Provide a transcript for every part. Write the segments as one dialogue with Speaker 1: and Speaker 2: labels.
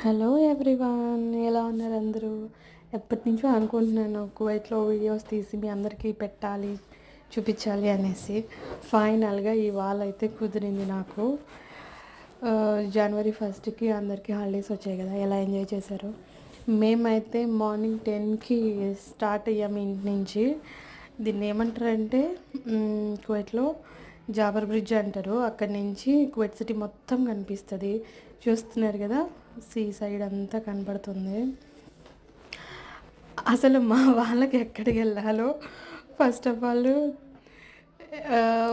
Speaker 1: Hello everyone, ఎలా ఉన్నారు అందరూ? ఎప్పటి నుంచో అనుకుంటున్నాను కువైట్లో వీడియోస్ తీసి మీ అందరికీ పెట్టాలి, చూపించాలి అనేసి. ఫైనల్గా ఇవాళ అయితే కుదిరింది నాకు. జనవరి 1కి అందరికీ హాలిడేస్ వచ్చాయి కదా, ఎలా ఎంజాయ్ చేశారు? మేమైతే మార్నింగ్ 10కి స్టార్ట్ అయ్యాము ఇంటి నుంచి. దీన్ని ఏమంటారంటే కువైట్లో జాబర్ బ్రిడ్జ్ అంటారు. అక్కడి నుంచి కువైట్ సిటీ మొత్తం కనిపిస్తుంది. చూస్తున్నారు కదా, సీ సైడ్ అంతా కనబడుతుంది. అసలు మా వాళ్ళకి ఎక్కడికి వెళ్ళాలో ఫస్ట్ ఆఫ్ ఆల్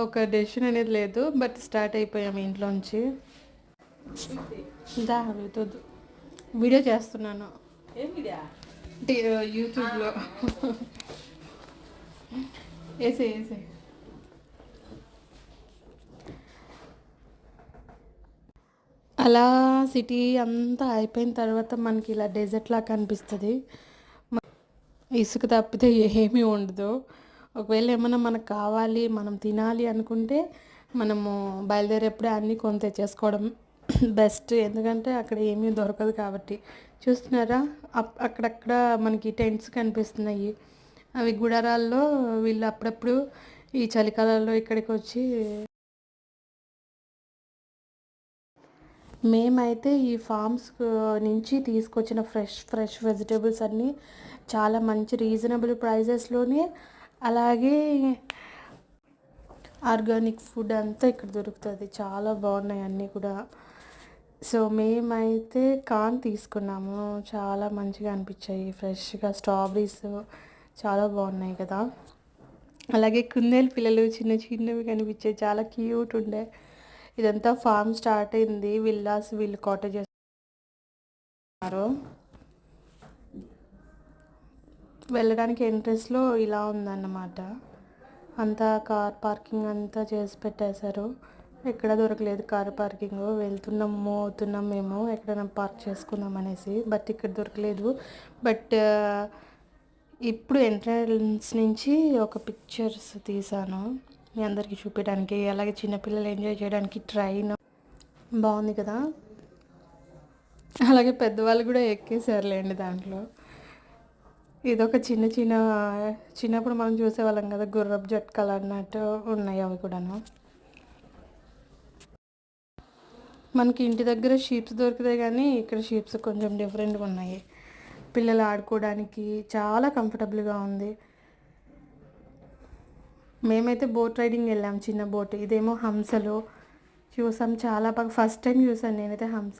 Speaker 1: ఒక డెసిషన్ అనేది లేదు. బట్ స్టార్ట్ అయిపోయాము ఇంట్లోంచి. వీడియో చేస్తున్నాను యూట్యూబ్లో. వేసే అలా సిటీ అంతా అయిపోయిన తర్వాత మనకి ఇలా డెజర్ట్ లాగా కనిపిస్తుంది. ఇసుక తప్పితే ఏమీ ఉండదు. ఒకవేళ ఏమైనా మనకు కావాలి, మనం తినాలి అనుకుంటే మనము బయలుదేరేప్పుడే అన్నీ కొని తెచ్చేసుకోవడం బెస్ట్. ఎందుకంటే అక్కడ ఏమీ దొరకదు కాబట్టి. చూస్తున్నారా, అక్కడక్కడ మనకి టెంట్స్ కనిపిస్తున్నాయి. అవి గుడారాల్లో వీళ్ళు అప్పుడప్పుడు ఈ చలికాలంలో ఇక్కడికి వచ్చి. మేమైతే ఈ ఫార్మ్స్ నుంచి తీసుకొచ్చిన ఫ్రెష్ వెజిటేబుల్స్ అన్నీ చాలా మంచి రీజనబుల్ ప్రైజెస్లోనే, అలాగే ఆర్గానిక్ ఫుడ్ అంతా ఇక్కడ దొరుకుతుంది. చాలా బాగున్నాయి అన్నీ కూడా. సో మేమైతే కాన్ తీసుకున్నాము, చాలా మంచిగా అనిపించాయి. ఫ్రెష్గా స్ట్రాబెర్రీస్ చాలా బాగున్నాయి కదా. అలాగే కుందేలు పిల్లలు చిన్న చిన్నవి కనిపించాయి, చాలా క్యూట్ ఉండే. ఇదంతా ఫామ్ స్టార్ట్ అయింది. విల్లాస్, వీళ్ళు కాటేజెస్ వెళ్ళడానికి ఎంట్రెన్స్లో ఇలా ఉందన్నమాట. అంతా కార్ పార్కింగ్ అంతా చేసి పెట్టేశారు. ఎక్కడ దొరకలేదు కార్ పార్కింగ్. అవుతున్నాం మేము ఎక్కడైనా పార్క్ చేసుకుందాం అనేసి, బట్ ఇక్కడ దొరకలేదు. బట్ ఇప్పుడు ఎంట్రన్స్ నుంచి ఒక పిక్చర్స్ తీసాను మీ అందరికీ చూపించడానికి. అలాగే చిన్నపిల్లలు ఎంజాయ్ చేయడానికి ట్రైన్ బాగుంది కదా. అలాగే పెద్దవాళ్ళు కూడా ఎక్కేసారులేండి దాంట్లో. ఇదొక చిన్నప్పుడు మనం చూసేవాళ్ళం కదా, గుర్రపు జట్కాలు అన్నట్టు ఉన్నాయి అవి కూడాను. మనకి ఇంటి దగ్గర షీప్స్ దొరుకుతాయి, కానీ ఇక్కడ షీప్స్ కొంచెం డిఫరెంట్గా ఉన్నాయి. పిల్లలు ఆడుకోవడానికి చాలా కంఫర్టబుల్గా ఉంది. మేమైతే బోట్ రైడింగ్ వెళ్ళాం, చిన్న బోట్. ఇదేమో హంసలు చూసాం, చాలా బాగా. ఫస్ట్ టైం చూసాను నేనైతే హంస.